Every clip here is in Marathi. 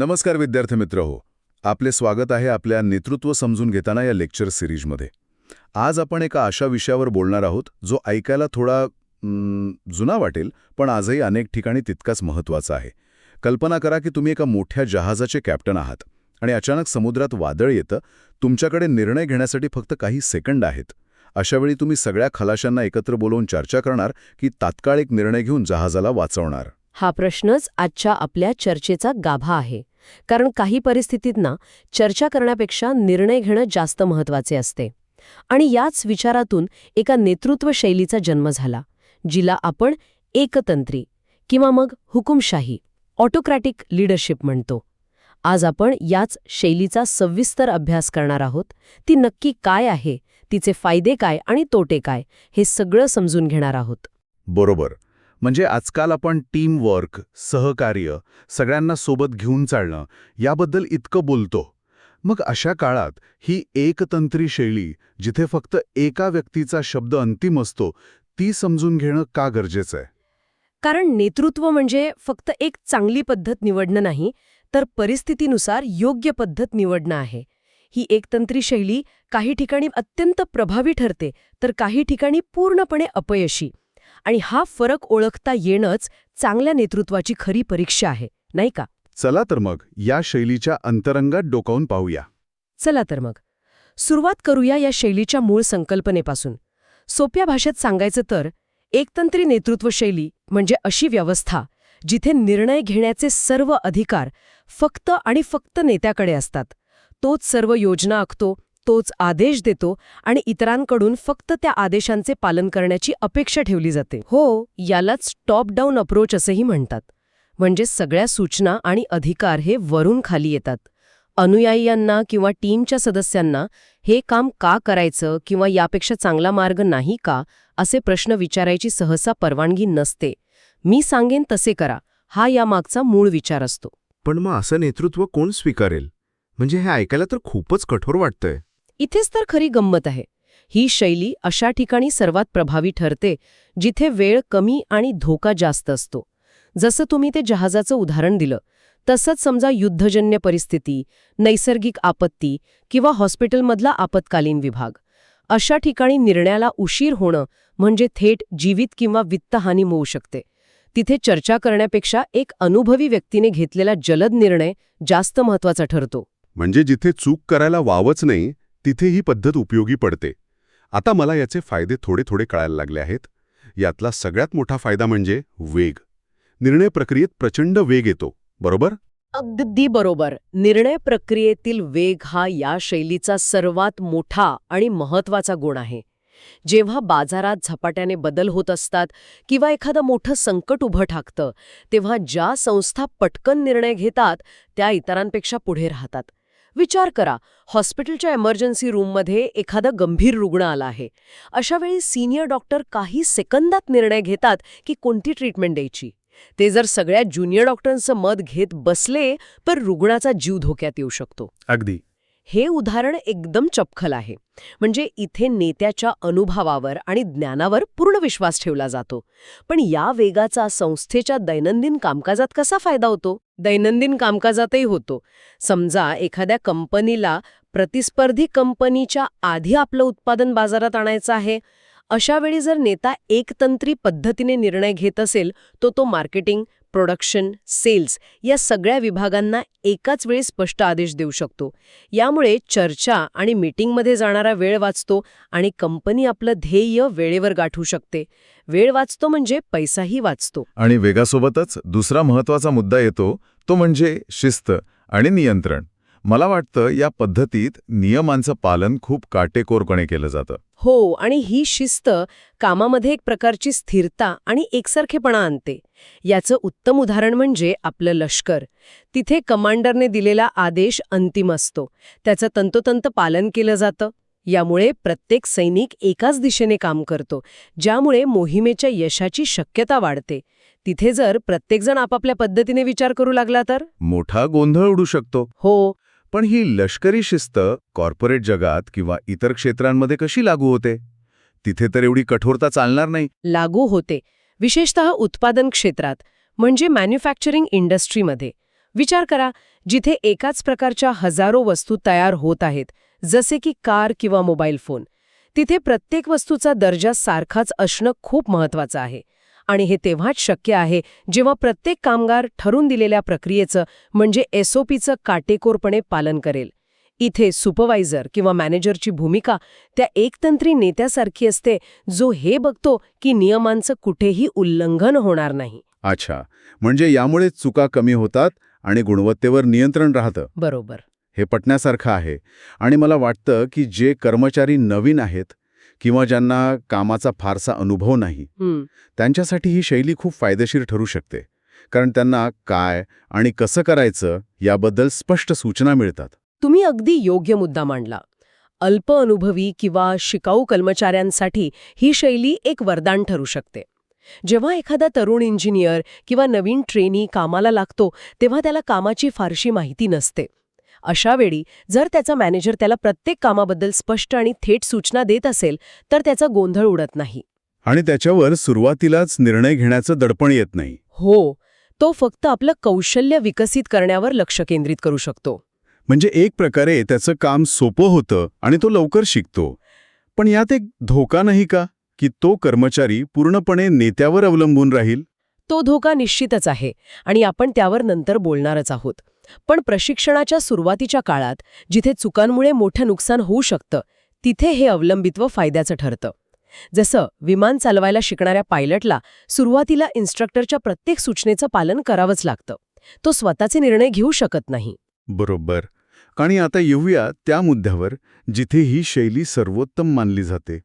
नमस्कार विद्यार्थी मित्र हो, आपले स्वागत आहे आपल्या नेतृत्व समजून घेताना या लेक्चर सिरीजमध्ये. आज आपण एका अशा विषयावर बोलणार आहोत जो ऐकायला थोडा जुना वाटेल, पण आजही अनेक ठिकाणी तितकाच महत्त्वाचा आहे. कल्पना करा की तुम्ही एका मोठ्या जहाजाचे कॅप्टन आहात आणि अचानक समुद्रात वादळ येतं. तुमच्याकडे निर्णय घेण्यासाठी फक्त काही सेकंद आहेत. अशावेळी तुम्ही सगळ्या खलाशांना एकत्र बोलवून चर्चा करणार की तात्काळ एक निर्णय घेऊन जहाजाला वाचवणार? हा प्रश्नच आजच्या आपल्या चर्चेचा गाभा आहे. कारण काही परिस्थितींना चर्चा करण्यापेक्षा निर्णय घेणं जास्त महत्त्वाचे असते. आणि याच विचारातून एका नेतृत्व शैलीचा जन्म झाला, जिला आपण एकतंत्री किंवा मग हुकुमशाही, ऑटोक्रॅटिक लीडरशिप म्हणतो. आज आपण याच शैलीचा सविस्तर अभ्यास करणार आहोत. ती नक्की काय आहे, तिचे फायदे काय आणि तोटे काय, हे सगळं समजून घेणार आहोत. बरोबर. म्हणजे आजकाल आपण टीमवर्क, सहकार्य, सगळ्यांना सोबत घेऊन चालणं याबद्दल इतकं बोलतो. मग अशा काळात ही एकतंत्री शैली, जिथे फक्त एका व्यक्तीचा शब्द अंतिम असतो, ती समजून घेणं का गरजेचं आहे? कारण नेतृत्व म्हणजे फक्त एक चांगली पद्धत निवडणं नाही, तर परिस्थितीनुसार योग्य पद्धत निवडणं आहे. ही एकतंत्री शैली काही ठिकाणी अत्यंत प्रभावी ठरते, तर काही ठिकाणी पूर्णपणे अपयशी. आणि हा फरक ओळखता येणंच चांगल्या नेतृत्वाची खरी परीक्षा आहे, नाही का? चला तर मग या शैलीच्या अंतरंगात डोकावून पाहूया. चला तर मग सुरुवात करूया या शैलीच्या मूळ संकल्पनेपासून. सोप्या भाषेत सांगायचं तर एकतंत्री नेतृत्व शैली म्हणजे अशी व्यवस्था जिथे निर्णय घेण्याचे सर्व अधिकार फक्त आणि फक्त नेत्याकडे असतात. तोच सर्व योजना आखतो, तोच आदेश देतो आणि इतरांकडून फक्त त्या आदेशांचे पालन करण्याची अपेक्षा ठेवली जाते. हो, यालाच टॉप डाऊन अप्रोच असेही म्हणतात. म्हणजे सगळ्या सूचना आणि अधिकार हे वरून खाली येतात. अनुयायींना किंवा टीमच्या सदस्यांना हे काम का करायचं किंवा यापेक्षा चांगला मार्ग नाही का, असे प्रश्न विचारायची सहसा परवानगी नसते. मी सांगेन तसे करा, हा यामागचा मूळ विचार असतो. पण मग असं नेतृत्व कोण स्वीकारेल? म्हणजे हे ऐकायला तर खूपच कठोर वाटतंय. इथेच तर खरी गंमत आहे. ही शैली अशा ठिकाणी सर्वात प्रभावी ठरते जिथे वेळ कमी आणि धोका जास्त असतो. जसं तुम्ही ते जहाजाचं उदाहरण दिलं, तसंच समजा युद्धजन्य परिस्थिती, नैसर्गिक आपत्ती किंवा हॉस्पिटलमधला आपत्कालीन विभाग. अशा ठिकाणी निर्णयाला उशीर होणं म्हणजे थेट जीवित किंवा वित्तहानी होऊ शकते. तिथे चर्चा करण्यापेक्षा एक अनुभवी व्यक्तीने घेतलेला जलद निर्णय जास्त महत्त्वाचा ठरतो. म्हणजे जिथे चूक करायला वावच नाही, तिथे ही पद्धत उपयोगी पडते. आता मला याचे फायदे थोडे थोडे कळायला लागले आहेत. यातला सगळ्यात मोठा फायदा म्हणजे वेग. निर्णय प्रक्रियेत प्रचंड वेग येतो, बरोबर? अगदी बरोबर. निर्णय प्रक्रियेतील वेग हा या शैलीचा सर्वात मोठा आणि महत्त्वाचा गुण आहे. जेव्हा बाजारात झपाट्याने बदल होत असतात किंवा एखादं मोठं संकट उभं ठाकतं, तेव्हा ज्या संस्था पटकन निर्णय घेतात त्या इतरांपेक्षा पुढे राहतात. विचार करा, हॉस्पिटलच्या इमर्जन्सी रूममध्ये एखादा गंभीर रुग्ण आला आहे. अशावेळी सिनियर डॉक्टर काही सेकंदात निर्णय घेतात की कोणती ट्रीटमेंट द्यायची. ते जर सगळ्या ज्युनियर डॉक्टरांचं मत घेत बसले तर रुग्णाचा जीव धोक्यात येऊ शकतो. अगदी. हे उदाहरण एकदम चपखल आहे. म्हणजे इथे नेत्याच्या अनुभवावर आणि ज्ञानावर पूर्ण विश्वास ठेवला जातो. पण या वेगाचा संस्थेच्या दैनंदिन कामकाजात कसा फायदा होतो? दैनंदिन कामकाजातही होतो. समजा एखाद्या कंपनीला प्रतिस्पर्धी कंपनीच्या आधी आपलं उत्पादन बाजारात आणायचं आहे. अशावेळी जर नेता एकतंत्री पद्धतीने निर्णय घेत असेल, तो मार्केटिंग, प्रोडक्शन, सेल्स या सगळ्या विभागांना एकाच वेळी स्पष्ट आदेश देऊ शकतो. यामुळे चर्चा आणि मीटिंगमध्ये जाणारा वेळ वाचतो आणि कंपनी आपलं ध्येय वेळेवर गाठू शकते. वेळ वाचतो म्हणजे पैसाही वाचतो. आणि वेगासोबतच दुसरा महत्त्वाचा मुद्दा येतो, तो म्हणजे शिस्त आणि नियंत्रण. मला वाटतं या पद्धतीत नियमांचं पालन खूप काटेकोरपणे केलं जातं. हो, आणि ही शिस्त कामामध्ये एक प्रकारची स्थिरता आणि एकसारखेपणा आणते. याचं उत्तम उदाहरण म्हणजे आपलं लष्कर. तिथे कमांडरने दिलेला आदेश अंतिम असतो. त्याचं तंतोतंत पालन केलं जातं. यामुळे प्रत्येक सैनिक एकाच दिशेने काम करतो, ज्यामुळे मोहिमेच्या यशाची शक्यता वाढते. तिथे जर प्रत्येकजण आपापल्या पद्धतीने विचार करू लागला तर मोठा गोंधळ उडू शकतो. हो, पण ही लष्करी शिस्त कॉर्पोरेट जगात किंवा इतर क्षेत्रांमध्ये कशी लागू होते? तिथे तर एवढी कठोरता चालणार नाही. लागू होते, विशेषतः उत्पादन क्षेत्रात म्हणजे मॅन्युफॅक्चरिंग इंडस्ट्रीमध्ये. विचार करा, जिथे एकाच प्रकारच्या हजारो वस्तू तयार होत आहेत, जसे की कार किंवा मोबाईल फोन, तिथे प्रत्येक वस्तूचा दर्जा सारखाच असणं खूप महत्वाचं आहे. आणि हे तेव्हाच शक्य आहे जेव्हा प्रत्येक कामगार ठरून दिलेल्या प्रक्रियेचं म्हणजे SOPचं काटेकोरपणे पालन करेल. इथे सुपरवायझर किंवा मॅनेजरची भूमिका त्या एकतंत्री नेत्यासारखी असते, जो हे बघतो की नियमांचं कुठेही उल्लंघन होणार नाही. अच्छा, म्हणजे यामुळे चुका कमी होतात आणि गुणवत्तेवर नियंत्रण राहतं. बरोबर. हे पटण्यासारखं आहे. आणि मला वाटतं की जे कर्मचारी नवीन आहेत किंवा ज्यांना कामाचा फारसा अनुभव नाही, त्यांच्यासाठी ही शैली खूप फायदेशीर ठरू शकते. कारण त्यांना काय आणि कसं करायचं याबद्दल स्पष्ट सूचना मिळतात. तुम्ही अगदी योग्य मुद्दा मांडला. अल्प अनुभवी किंवा शिकाऊ कर्मचाऱ्यांसाठी ही शैली एक वरदान ठरू शकते. जेव्हा एखादा तरुण इंजिनियर किंवा नवीन ट्रेनी कामाला लागतो, तेव्हा त्याला कामाची फारशी माहिती नसते. अशा वेळी जर त्याचा मॅनेजर त्याला प्रत्येक कामाबद्दल स्पष्ट आणि थेट सूचना देत असेल, तर त्याचा गोंधळ उडत नाही. आणि त्याच्यावर सुरुवातीलाच निर्णय घेण्याचं दडपण येत नाही. हो, तो फक्त आपलं कौशल्य विकसित करण्यावर लक्ष केंद्रित करू शकतो. म्हणजे एक प्रकारे त्याचं काम सोपं होतं आणि तो लवकर शिकतो. पण यात एक धोका नाही का, की तो कर्मचारी पूर्णपणे नेत्यावर अवलंबून राहील? तो धोका निश्चितच आहे आणि आपण त्यावर नंतर बोलणारच आहोत. पण प्रशिक्षणाच्या सुरुवातीच्या काळात, जिथे चुकांमुळे मोठं नुकसान होऊ शकतं, तिथे हे अवलंबित्व फायद्याचं ठरतं. जसं विमान चालवायला शिकणाऱ्या पायलटला सुरुवातीला इन्स्ट्रक्टरच्या प्रत्येक सूचनेचं पालन करावंच लागतं. तो स्वतःचे निर्णय घेऊ शकत नाही. बरोबर. आणि आता येऊया त्या मुद्द्यावर जिथे ही शैली सर्वोत्तम मानली जाते.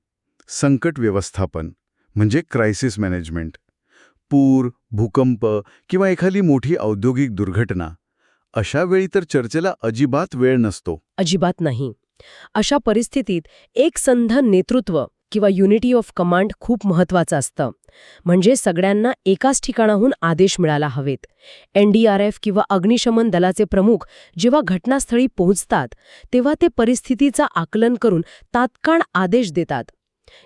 संकट व्यवस्थापन म्हणजे क्रायसिस मॅनेजमेंट. पूर, भूकंप किंवा एखादी मोठी औद्योगिक दुर्घटना, अशा वेळी तर चर्चेला अजिबात वेळ नसतो. अजिबात नाही. अशा परिस्थितीत एकसंध नेतृत्व किंवा युनिटी ऑफ कमांड खूप महत्वाचं असतं. म्हणजे सगळ्यांना एकाच ठिकाणाहून आदेश मिळाला हवेत. NDRF किंवा अग्निशमन दलाचे प्रमुख जेव्हा घटनास्थळी पोहोचतात, तेव्हा ते परिस्थितीचं आकलन करून तात्काळ आदेश देतात.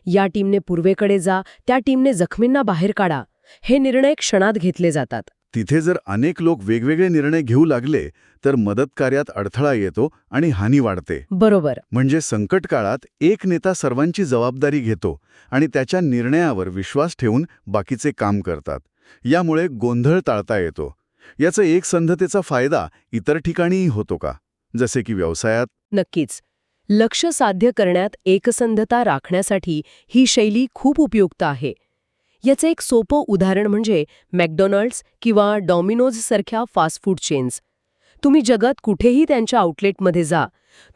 या टीमने पूर्वेकडे जा, त्या टीमने जखमींना बाहेर काढा, हे निर्णय क्षणात घेतले जातात. तिथे जर अनेक लोक वेगवेगळे निर्णय घेऊ लागले तर मदत कार्यात अडथळा येतो आणि हानी वाढते. बरोबर. म्हणजे संकट काळात एक नेता सर्वांची जबाबदारी घेतो आणि त्याच्या निर्णयावर विश्वास ठेवून बाकीचे काम करतात. यामुळे गोंधळ टाळता येतो. याचा एकसंधतेचा फायदा इतर ठिकाणीही होतो का, जसे की व्यवसायात? नक्कीच. लक्ष साध्य करण्यात एकसंधता राखण्यासाठी ही शैली खूप उपयुक्त आहे. याचं एक सोपं उदाहरण म्हणजे मॅकडॉनल्ड्स किंवा डॉमिनोज सारख्या फास्ट फूड चेन्स. तुम्ही जगात कुठेही त्यांच्या आउटलेटमध्ये जा,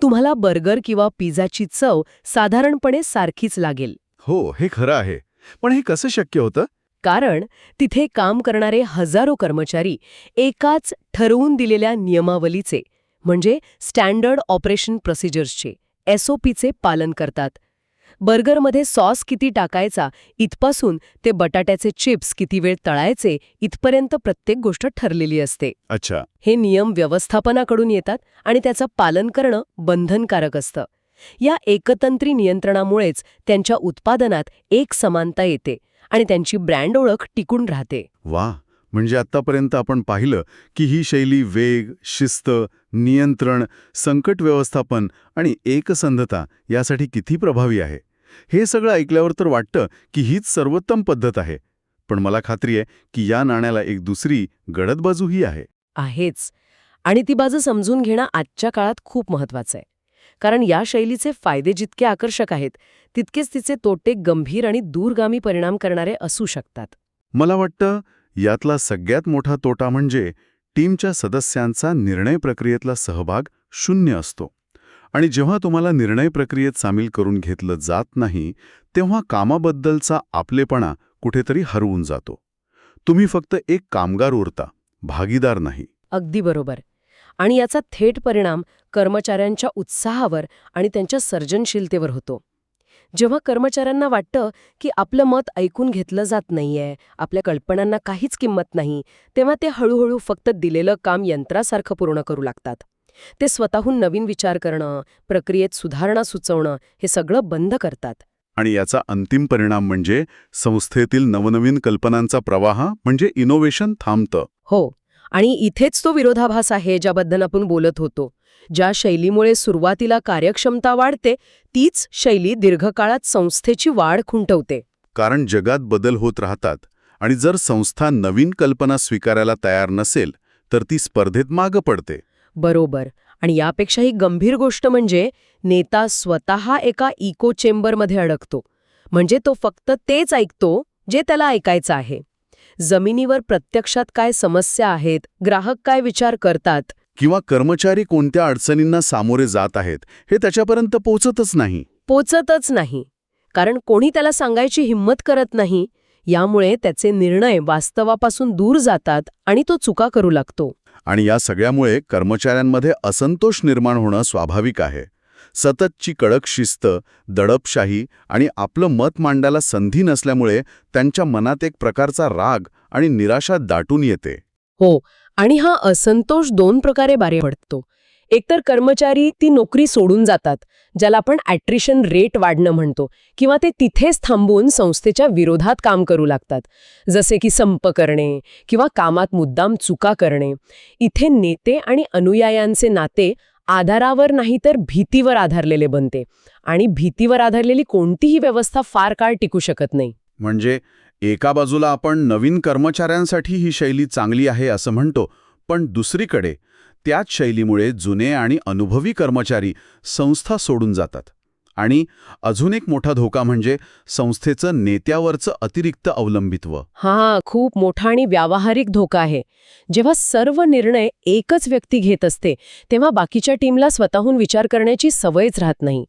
तुम्हाला बर्गर किंवा पिझ्झाची चव साधारणपणे सारखीच लागेल. हो, हे खरं आहे. पण हे कसं शक्य होतं? कारण तिथे काम करणारे हजारो कर्मचारी एकाच ठरवून दिलेल्या नियमावलीचे म्हणजे स्टँडर्ड ऑपरेशन प्रोसिजर्सचे SOPचे पालन करतात. बर्गरमध्ये सॉस किती टाकायचा इथपासून ते बटाट्याचे चिप्स किती वेळ तळायचे इथपर्यंत प्रत्येक गोष्ट ठरलेली असते. अच्छा. हे नियम व्यवस्थापनाकडून येतात आणि त्याचं पालन करणं बंधनकारक असतं. या एकतंत्री नियंत्रणामुळेच त्यांच्या उत्पादनात एक समानता येते आणि त्यांची ब्रँड ओळख टिकून राहते. वा, म्हणजे आत्तापर्यंत आपण पाहिलं की ही शैली वेग, शिस्त, नियंत्रण, संकट व्यवस्थापन आणि एकसंधता यासाठी किती प्रभावी आहे. हे सगळं ऐकल्यावर तर वाटतं की हीच सर्वोत्तम पद्धत आहे. पण मला खात्री आहे की या नाण्याला एक दुसरी गडद बाजूही आहे. आहेच. आणि ती बाजू समजून घेणं आजच्या काळात खूप महत्वाचं आहे. कारण या शैलीचे फायदे जितके आकर्षक आहेत, तितकेच तिचे तोटे गंभीर आणि दूरगामी परिणाम करणारे असू शकतात. मला वाटतं यातला सगळ्यात मोठा तोटा म्हणजे टीमच्या सदस्यांचा निर्णय प्रक्रियेतला सहभाग शून्य असतो. आणि जेव्हा तुम्हाला निर्णय प्रक्रियेत सामील करून घेतलं जात नाही, तेव्हा कामाबद्दलचा आपलेपणा कुठेतरी हरवून जातो. तुम्ही फक्त एक कामगार उरता, भागीदार नाही. अगदी बरोबर. आणि याचा थेट परिणाम कर्मचाऱ्यांच्या उत्साहावर आणि त्यांच्या सर्जनशीलतेवर होतो. जेव्हा कर्मचाऱ्यांना वाटतं की आपलं मत ऐकून घेतलं जात नाहीये, आपल्या कल्पनांना काहीच किंमत नाही, तेव्हा ते हळूहळू फक्त दिलेलं काम यंत्रासारखं पूर्ण करू लागतात. ते स्वतःहून नवीन विचार करणं, प्रक्रियेत सुधारणा सुचवणं हे सगळं बंद करतात. आणि याचा अंतिम परिणाम म्हणजे संस्थेतील नवनवीन कल्पनांचा प्रवाह म्हणजे इनोव्हेशन थांबतं. हो. आणि इथेच तो विरोधाभास आहे ज्याबद्दल आपण बोलत होतो. ज्या शैलीमुळे सुरुवातीला कार्यक्षमता वाढते, तीच शैली दीर्घकाळात संस्थेची वाढ खुंटवते. कारण जगात बदल होत राहतात आणि जर संस्था नवीन कल्पना स्वीकारायला तयार नसेल तर ती स्पर्धेत मागं पडते. बरोबर. आणि यापेक्षाही गंभीर गोष्ट म्हणजे नेता स्वतः एका इको चेंबरमध्ये अडकतो. म्हणजे तो फक्त तेच ऐकतो जे त्याला ऐकायचं आहे. जमिनीवर प्रत्यक्षात काय समस्या आहेत, ग्राहक काय विचार करतात, किंवा कर्मचारी कोणत्या अडचणींना सामोरे जात आहेत हे त्याच्यापर्यंत पोहोचतच नाही. कारण कोणी त्याला सांगायची हिंमत करत नाही. यामुळे त्याचे निर्णय वास्तवापासून दूर जातात आणि तो चुका करू लागतो. आणि या सगळ्यामुळे कर्मचाऱ्यांमध्ये असंतोष निर्माण होणं स्वाभाविक आहे. सततची कडक शिस्त, दडपशाही आणि आपलं मत मांडायला संधी नसल्यामुळे त्यांच्या मनात एक प्रकारचा राग आणि निराशा दाटून येते. हो, आणि हा असंतोष 2 प्रकारे बाहेर पडतो. एकतर कर्मचारी ती नोकरी सोडून जातात, ज्याला आपण ॲट्रिशन रेट वाढणं म्हणतो, किंवा ते तिथेच थांबून संस्थेच्या विरोधात काम करू लागतात, जसे की संप करणे किंवा कामात मुद्दाम चुका करणे. इथे नेते आणि अनुयायांचे नाते आधारावर नाही तर भीतीवर आधारलेले बनते, आणि भीतीवर आधारलेली कोणतीही व्यवस्था फार काळ टिकू शकत नाही. म्हणजे एका बाजूला आपण नवीन कर्मचाऱ्यांसाठी ही शैली चांगली आहे असं म्हणतो, पण दुसरीकडे त्याच शैलीमुळे जुने आणि अनुभवी कर्मचारी संस्था सोडून जातात. आणि अजून एक मोठा धोका म्हणजे संस्थेचं नेत्यावरचं अतिरिक्त अवलंबित्व. हा खूप मोठा आणि व्यावहारिक धोका आहे. जेव्हा सर्व निर्णय एकच व्यक्ती घेत असते, तेव्हा बाकीच्या टीमला स्वतःहून विचार करण्याची सवयच राहत नाही.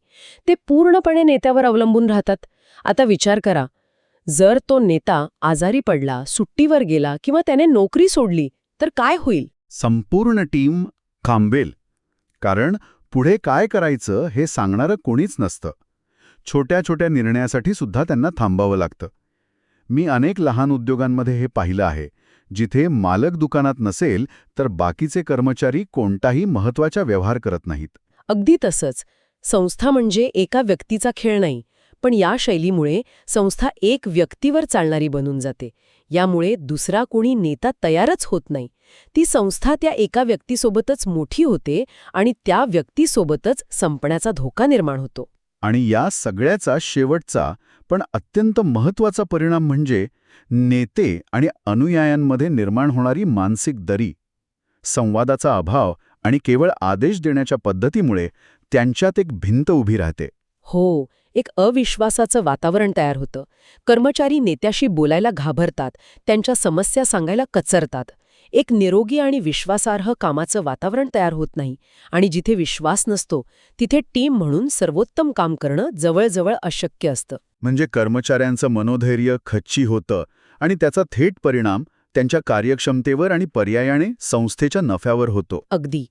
ते पूर्णपणे नेत्यावर अवलंबून राहतात. आता विचार करा, जर तो नेता आजारी पडला, सुट्टीवर गेला किंवा त्याने नोकरी सोडली तर काय होईल? संपूर्ण टीम थांबेल. कारण पुढे काय करायचं हे सांगणारं कोणीच नसतं. छोट्या छोट्या निर्णयासाठी सुद्धा त्यांना थांबावं लागतं. मी अनेक लहान उद्योगांमध्ये हे पाहिलं आहे, जिथे मालक दुकानात नसेल तर बाकीचे कर्मचारी कोणताही महत्त्वाचा व्यवहार करत नाहीत. अगदी तसंच. संस्था म्हणजे एका व्यक्तीचा खेळ नाही, पण या शैलीमुळे संस्था एक व्यक्तीवर चालणारी बनून जाते. यामुळे दुसरा कोणी नेता तयारच होत नाही. ती संस्था त्या एका व्यक्तीसोबतच मोठी होते आणि त्या व्यक्तीसोबतच संपण्याचा धोका निर्माण होतो. आणि या सगळ्याचा शेवटचा पण अत्यंत महत्त्वाचा परिणाम म्हणजे नेते आणि अनुयायांमध्ये निर्माण होणारी मानसिक दरी. संवादाचा अभाव आणि केवळ आदेश देण्याच्या पद्धतीमुळे त्यांच्यात एक भिंत उभी राहते. हो, एक अविश्वासाचं वातावरण तयार होतं. कर्मचारी नेत्याशी बोलायला घाबरतात, त्यांच्या समस्या सांगायला कचरतात. एक निरोगी आणि विश्वासार्ह कामाचं वातावरण तयार होत नाही, आणि जिथे विश्वास नसतो तिथे टीम म्हणून सर्वोत्तम काम करणं जवळजवळ अशक्य असतं. म्हणजे कर्मचाऱ्यांचं मनोधैर्य खच्ची होतं आणि त्याचा थेट परिणाम त्यांच्या कार्यक्षमतेवर आणि पर्यायाने संस्थेच्या नफ्यावर होतो. अगदी.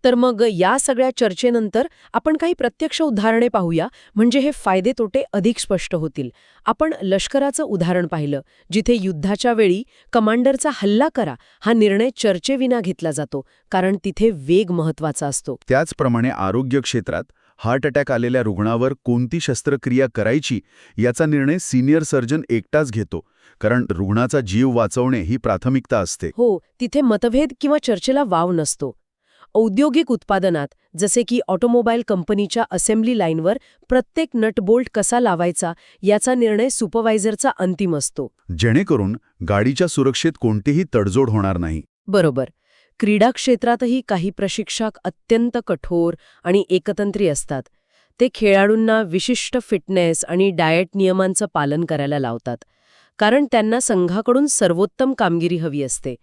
तर मग या सगळ्या चर्चेनंतर आपण काही प्रत्यक्ष उदाहरणे पाहूया, म्हणजे हे फायदे तोटे अधिक स्पष्ट होतील. आपण लष्कराचं उदाहरण पाहिलं, जिथे युद्धाच्या वेळी कमांडरचा हल्ला करा हा निर्णय चर्चेविना घेतला जातो, कारण तिथे वेग महत्वाचा असतो. त्याचप्रमाणे आरोग्य क्षेत्रात हार्ट अटॅक आलेल्या रुग्णावर कोणती शस्त्रक्रिया करायची याचा निर्णय सिनियर सर्जन एकटाच घेतो, कारण रुग्णाचा जीव वाचवणे ही प्राथमिकता असते. हो, तिथे मतभेद किंवा चर्चेला वाव नसतो. औद्योगिक उत्पादनात, जसे की ऑटोमोबाईल कंपनीच्या असेंब्ली लाईनवर प्रत्येक नटबोल्ट कसा लावायचा याचा निर्णय सुपरवायझरचा अंतिम असतो, जेणेकरून गाडीच्या सुरक्षेत कोणतीही तडजोड होणार नाही. बरोबर. क्रीडा क्षेत्रातही काही प्रशिक्षक अत्यंत कठोर आणि एकतंत्री असतात. ते खेळाडूंना विशिष्ट फिटनेस आणि डाएट नियमांचं पालन करायला लावतात, कारण त्यांना संघाकडून सर्वोत्तम कामगिरी हवी असते.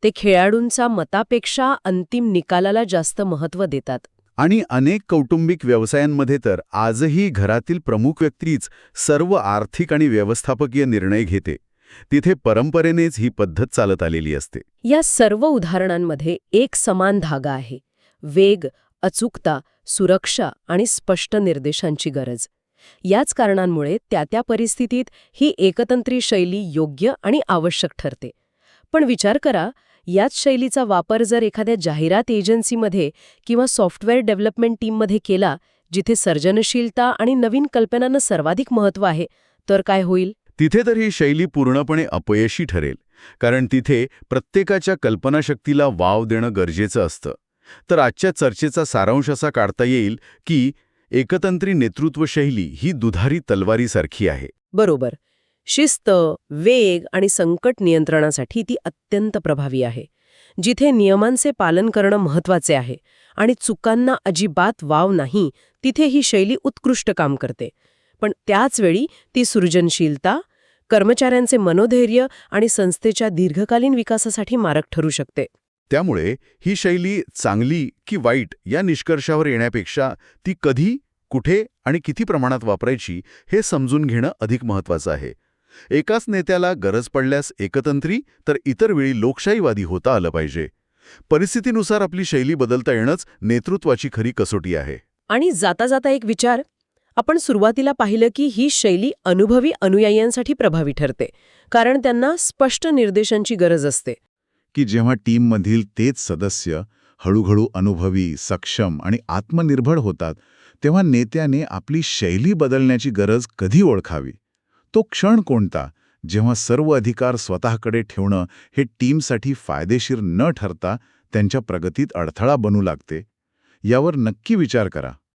ते खेळाडूंचा मतापेक्षा अंतिम निकालाला जास्त महत्त्व देतात. आणि अनेक कौटुंबिक व्यवसायांमध्ये तर आजही घरातील प्रमुख व्यक्तीच सर्व आर्थिक आणि व्यवस्थापकीय निर्णय घेते. तिथे परंपरेनेच ही पद्धत चालत आलेली असते. या सर्व उदाहरणांमध्ये एक समान धागा आहे: वेग, अचूकता, सुरक्षा आणि स्पष्ट निर्देशांची गरज. याच कारणांमुळे त्या परिस्थितीत ही एकतंत्री शैली योग्य आणि आवश्यक ठरते. पण विचार करा, याच शैलीचा वापर जर एखाद्या जाहिरात एजन्सीमध्ये किंवा सॉफ्टवेअर डेव्हलपमेंट टीममध्ये केला, जिथे सर्जनशीलता आणि नवीन कल्पनांना सर्वाधिक महत्त्व आहे, तर काय होईल? तिथे तर ही शैली पूर्णपणे अपयशी ठरेल. कारण तिथे प्रत्येकाच्या कल्पनाशक्तीला वाव देणं गरजेचं असतं. तर आजच्या चर्चेचा सारांश असा काढता येईल की एकतंत्री नेतृत्व शैली ही दुधारी तलवारीसारखी आहे. बरोबर. शिस्त, वेग आणि संकट नियंत्रणासाठी ती अत्यंत प्रभावी आहे. जिथे नियमांचे पालन करणं महत्वाचे आहे आणि चुकांना अजिबात वाव नाही, तिथे ही शैली उत्कृष्ट काम करते. पण त्याच वेळी ती सृजनशीलता, कर्मचाऱ्यांचे मनोधैर्य आणि संस्थेच्या दीर्घकालीन विकासासाठी मारक ठरू शकते. त्यामुळे ही शैली चांगली की वाईट या निष्कर्षावर येण्यापेक्षा ती कधी, कुठे आणि किती प्रमाणात वापरायची हे समजून घेणं अधिक महत्त्वाचं आहे. एकाच नेत्याला गरज पडल्यास एकतंत्री तर इतर वेळी लोकशाहीवादी होता आलं पाहिजे. परिस्थितीनुसार आपली शैली बदलता येणंच नेतृत्वाची खरी कसोटी आहे. आणि जाता जाता एक विचार, आपण सुरुवातीला पाहिलं की ही शैली अनुभवी अनुयायांसाठी प्रभावी ठरते, कारण त्यांना स्पष्ट निर्देशांची गरज असते. की जेव्हा टीममधील तेच सदस्य हळूहळू अनुभवी, सक्षम आणि आत्मनिर्भर होतात, तेव्हा नेत्याने आपली शैली बदलण्याची गरज कधी ओळखावी? तो क्षण कोणता, जेव्हा सर्व अधिकार स्वतःकडे ठेवणं हे टीमसाठी फायदेशीर न ठरता त्यांच्या प्रगतीत अडथळा बनू लागते? यावर नक्की विचार करा.